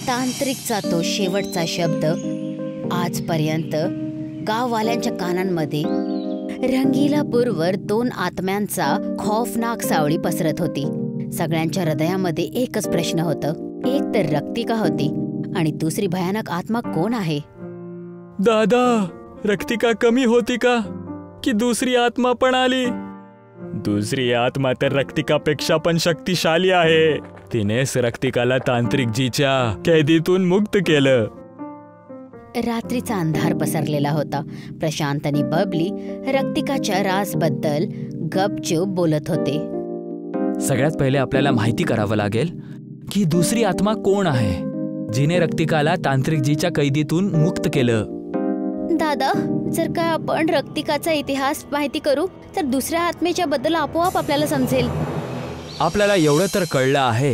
तांत्रिकचा तो शेवटचा शब्द आजपर्यंत गाववाल्यांच्या कानांमध्ये रंगीलापूरवर 2 आत्म्यांचा खौफनाक सावळी पसरत होती. सगळ्यांच्या हृदयामध्ये एकच प्रश्न होतं. एक तर रक्तिका होती आणि दुसरी भयानक आत्मा कोण आहे? दादा, रक्तिका कमी होती का की दुसरी आत्मा पण आली? दुसरी आत्मा तर रक्तिकापेक्षा पण शक्तिशाली आहे. तिनेच रक्तिकाला तांत्रिकजीच्या कैदीतून मुक्त केलं. रात्रीचा अंधार पसरलेला होता. प्रशांत आणि बबली रक्तिकाच्या राजबद्दल गपचूप बोलत होते. सगळ्यात पहिले आपल्याला माहिती करावं लागेल की दुसरी आत्मा कोण आहे जिने रक्तिकाला तांत्रिकजीच्या कैदीतून मुक्त केलं. दादा, जर का आपण रक्तिकाचा इतिहास माहिती करू तर दुसऱ्या आत्मेच्या बद्दल आपोआप आपल्याला समजेल. आपल्याला एवढं तर कळलं आहे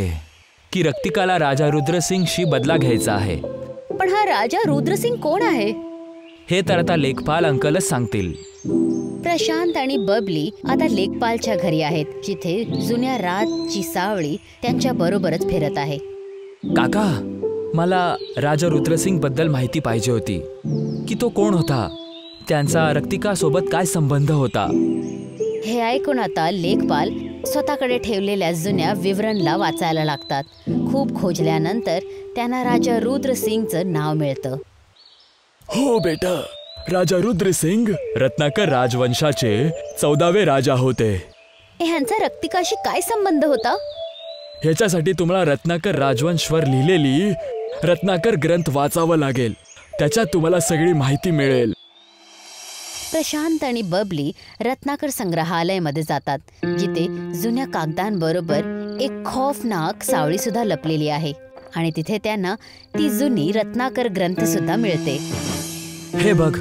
की रक्तिकाला राजा रुद्रसिंगशी बदला घ्यायचा आहे. पण हा राजा रुद्रसिंग कोण आहे? हे तर आता लेखपाल अंकलच सांगतील. प्रशांत आणि बबली आता लेखपालच्या घरी आहेत, जिथे जुन्या राजची सावळी त्यांच्या बरोबरच फिरत आहे. काका, मला राजा रुद्रसिंग बद्दल माहिती पाहिजे होती की तो कोण होता, त्यांचा रक्तिका सोबत काय संबंध होता. हे ऐकून आता लेखपाल स्वतःकडे ठेवलेल्या जुन्या विवरणला वाचायला लागतात. खूप खोजल्यानंतर त्यांना राजा रुद्रसिंगचं नाव मिळतं. हो बेटा, राजा रुद्रसिंग रत्नाकर राजवंशाचे 14वे राजा होते. ह्यांचा रक्तिकाशी काय संबंध होता? ह्याच्यासाठी तुम्हाला रत्नाकर राजवंशवर लिहिलेली रत्नाकर ग्रंथ वाचावं लागेल. त्याच्यात तुम्हाला सगळी माहिती मिळेल. प्रशांत आणि बबली रत्नाकर संग्रहालयामध्ये जातात, जिथे जुन्या कागदांबरोबर एक खौफनाक सावळी सुद्धा लपलेली आहे आणि तिथे त्यांना ती जुनी रत्नाकर ग्रंथ सुद्धा मिळते. हे बघ,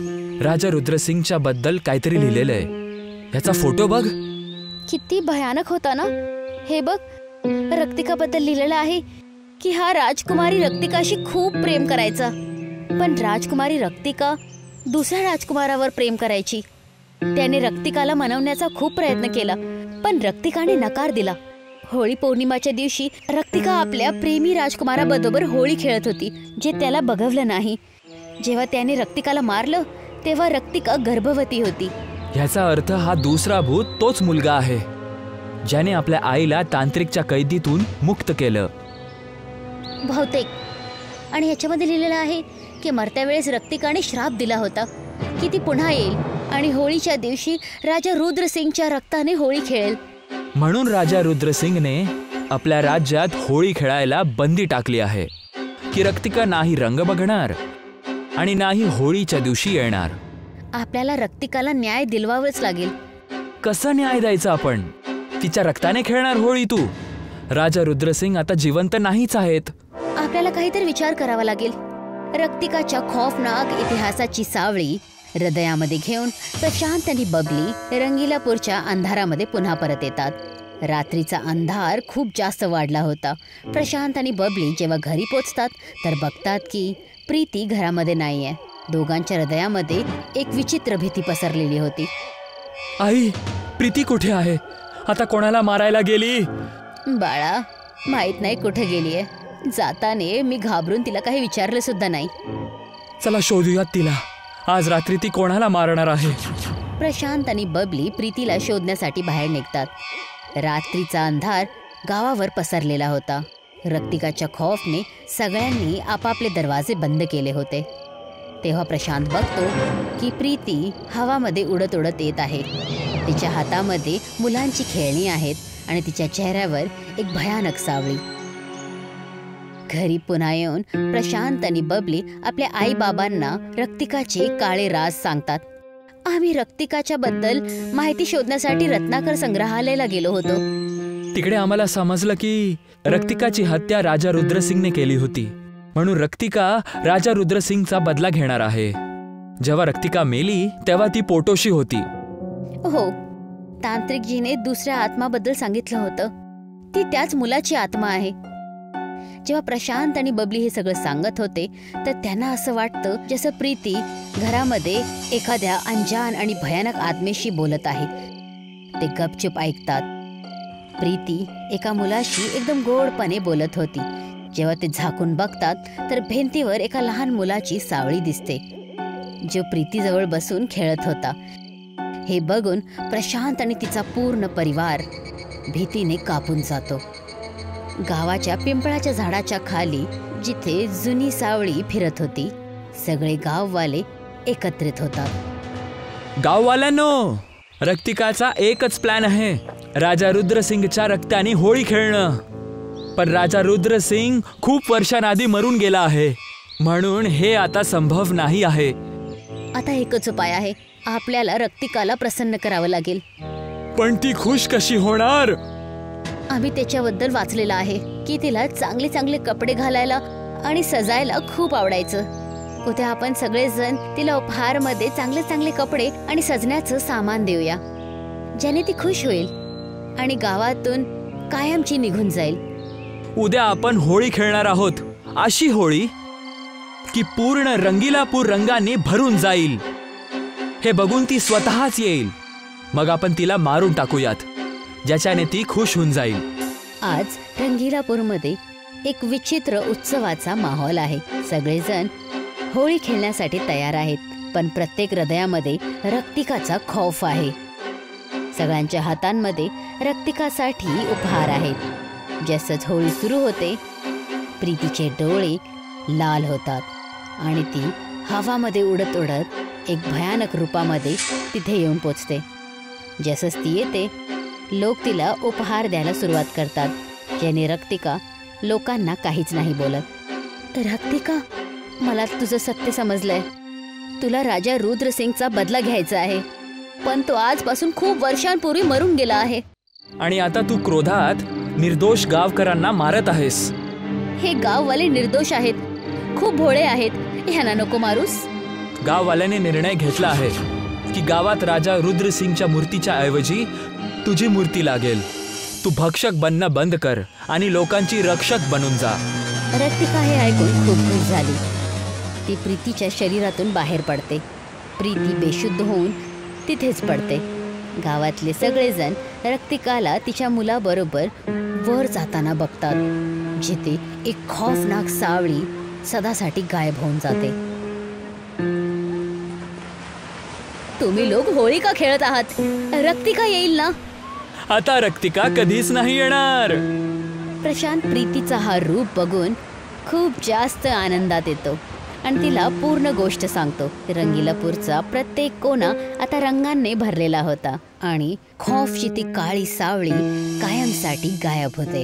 राजा रुद्रसिंगच्या बद्दल काहीतरी लिहिलेलं आहे. याचा फोटो बघ. किती भयानक होता ना. हे बघ, रक्तिकाबद्दल लिहिलेलं आहे की हा राजकुमारी रक्तिकाशी खूप प्रेम करायचा, पण राजकुमारी रक्तिका दुसऱ्या राजकुमारावर प्रेम करायची. त्याने रक्तिकाला मनवण्याचा खूप प्रयत्न केला, पण रक्तिकाने नकार दिला. होळी पौर्णिमाच्या दिवशी रक्तिका आपल्या प्रेमी राजकुमाराबरोबर होळी खेळत होती, जे त्याला बघवलं नाही. जेव्हा त्याने रक्तिकाला मारलं तेव्हा रक्तिका गर्भवती होती. ह्याचा अर्थ हा दुसरा भूत तोच मुलगा आहे ज्याने आपल्या आईला तांत्रिकच्या कैदीतून मुक्त केलं. बहुतेक. आणि ह्याच्यामध्ये लिहिलेलं आहे की मरत्या वेळेस रक्तिकाने श्राप दिला होता की ती पुन्हा येईल आणि होळीच्या दिवशी राजा रुद्रसिंगच्या रक्ताने होळी खेळेल. म्हणून राजा रुद्रसिंगने आपल्या राज्यात होळी खेळायला बंदी टाकली आहे की रक्तिका नाही रंग बघणार आणि नाही होळीच्या दिवशी येणार. आपल्याला रक्तिकाला न्याय दिलवावंच लागेल. कसं न्याय द्यायचा आपण? तिच्या रक्ताने खेळणार होळी तू? राजा रुद्रसिंग आता जिवंत नाहीच आहेत. आपल्याला काहीतरी विचार करावा लागेल. रक्तिकाच्या खौफनाक इतिहासाची सावळी हृदयामध्ये घेऊन प्रशांत आणि बबली रंगीलापूरच्या अंधारामध्ये पुन्हा परत येतात. रात्रीचा अंधार खूप जास्त वाढला होता. प्रशांत आणि बबली जेव्हा घरी पोचतात तर बघतात की प्रीती घरामध्ये नाहीये. दोघांच्या हृदयामध्ये एक विचित्र भीती पसरलेली होती. आई, प्रीती कुठे आहे? आता कोणाला मारायला गेली? बाळा, माहित नाही कुठे गेलीये. जाताने मी घाबरून तिला काही विचारलं सुद्धा नाही. चला शोधूयात तिला. आज रात्री ती कोणाला मारणार आहे? प्रशांत आणि बबली प्रीतीला शोधण्यासाठी बाहेर निघतात. रात्रीचा अंधार गावावर पसरलेला होता. रक्तिकाच्या खौफने सगळ्यांनी आपापले दरवाजे बंद केले होते. तेव्हा प्रशांत बघतो की प्रीती हवामध्ये उडत उडत येत आहे. तिच्या हातामध्ये मुलांची खेळणी आहेत आणि तिच्या चेहऱ्यावर एक भयानक सावळी. घरी पुन्हा येऊन प्रशांत आणि बबली आपल्या आई बाबांना रक्तिकाचे काळे राज सांगतात. आम्ही रक्तिकाच्या बद्दल माहिती शोधण्यासाठी रत्नाकर संग्रहालयाला गेलो होतो. तिकडे आम्हाला समजलं की रक्तिकाची हत्या राजा रुद्रसिंगने केली होती, म्हणून रक्तिका राजा रुद्रसिंगचा बदला घेणार आहे. जेव्हा रक्तिका मेली तेव्हा ती पोटोशी होती. हो, तांत्रिकजीने दुसऱ्या आत्माबद्दल सांगितलं होतं. ती त्याच मुलाची आत्मा आहे. जेव्हा प्रशांत आणि बबली हे सगळं सांगत होते तर त्यांना असं वाटतं जसं प्रीती घरामध्ये एखाद्या अनजान आणि भयानक आत्मेशी बोलत आहे. ते गपचूप ऐकतात. प्रीती एका मुलाशी एकदम गोडपणे बोलत होती. जेव्हा ते झाकून बघतात तर भिंतीवर एका लहान मुलाची सावळी दिसते, जो प्रीतीजवळ बसून खेळत होता. हे बघून प्रशांत आणि तिचा पूर्ण परिवार भीतीने कापून जातो. गावाच्या पिंपळाच्या झाडाच्या खाली जिथे जुनी सावळी फिरत होती, सगळे गाववाले एकत्रित होतात. गाववाल्यांनो, रक्तिकाचा एकच प्लॅन आहे, राजा रुद्रसिंगच्या रक्ताने होळी खेळणं. पण राजा रुद्रसिंग खूप वर्षांआधी मरून गेला आहे, म्हणून हे आता संभव नाही आहे. आता एकच उपाय आहे, आपल्याला रक्तिकाला प्रसन्न करावं लागेल. पण ती खुश कशी होणार? आम्ही त्याच्याबद्दल वाचलेलं आहे की तिला चांगले चांगले कपडे घालायला आणि सजायला खूप आवडायचं. उद्या आपण सगळेजण तिला उपहारमध्ये चांगले चांगले कपडे आणि सजण्याचं सामान देऊया, ज्याने ती खुश होईल आणि गावातून कायमची निघून जाईल. उद्या आपण होळी खेळणार आहोत, अशी होळी की पूर्ण रंगीलापूर रंगाने भरून जाईल. हे बघून ती स्वतःच येईल. मग आपण तिला मारून टाकूयात, ज्याच्याने ती खुश होऊन जाईल. आज रंगीलापूरमध्ये एक विचित्र उत्सवाचा माहोल आहे. सगळेजण होळी खेळण्यासाठी तयार आहेत, पण प्रत्येक हृदयामध्ये रक्तिकाचा खौफ आहे. सगळ्यांच्या हातांमध्ये रक्तिकासाठी उपहार आहेत. जसंच होळी सुरू होते, प्रीतीचे डोळे लाल होतात आणि ती हवामध्ये उडत उडत एक भयानक रूपामध्ये तिथे येऊन पोचते. जसंच ती येते, लोक तिला उपहार द्यायला सुरुवात करतात, ज्याने रक्तिका लोकांना काहीच नाही बोलत. रक्तिका, मला तुझं सत्य समजलंय. तुला राजा रुद्रसिंगचा बदला घ्यायचा आहे, पण तो आजपासून खूप वर्षांपूर्वी मरून गेला आहे. आणि आता तू क्रोधात निर्दोष गावकऱ्यांना मारत आहेस. हे गाववाले निर्दोष आहेत, खूप भोळे आहेत, ह्यांना नको मारूस. गाववाल्याने निर्णय घेतला आहे की गावात राजा रुद्रसिंगच्या मूर्तीच्या ऐवजी तुझी मूर्ती लागेल. तू भक्षक बनणं बंद कर आणि लोकांची रक्षक बनून जा. रक्तिका हे ऐकून खूप खुश झाली. ती प्रीतीच्या शरीरातून बाहेर पडते. प्रीती बेशुद्ध होऊन तिथेच पडते. गावातले सगळेजण रक्तिकाला तिच्या मुलाबरोबर वर जाताना बघतात, जिथे एक खौफनाक सावळी सदासाठी गायब होऊन जाते. तुम्ही लोक होळी का खेळत आहात? रक्तिका येईल ना? आता रक्तिका कधीच नाही येणार. प्रशांत प्रीतीचा हा रूप बघून खूप जास्त आनंदात येतो आणि तिला पूर्ण गोष्ट सांगतो. रंगीलापूरचा प्रत्येक कोना आता रंगांनी भरलेला होता आणि खौफची ती काळी सावळी कायमसाठी गायब होते.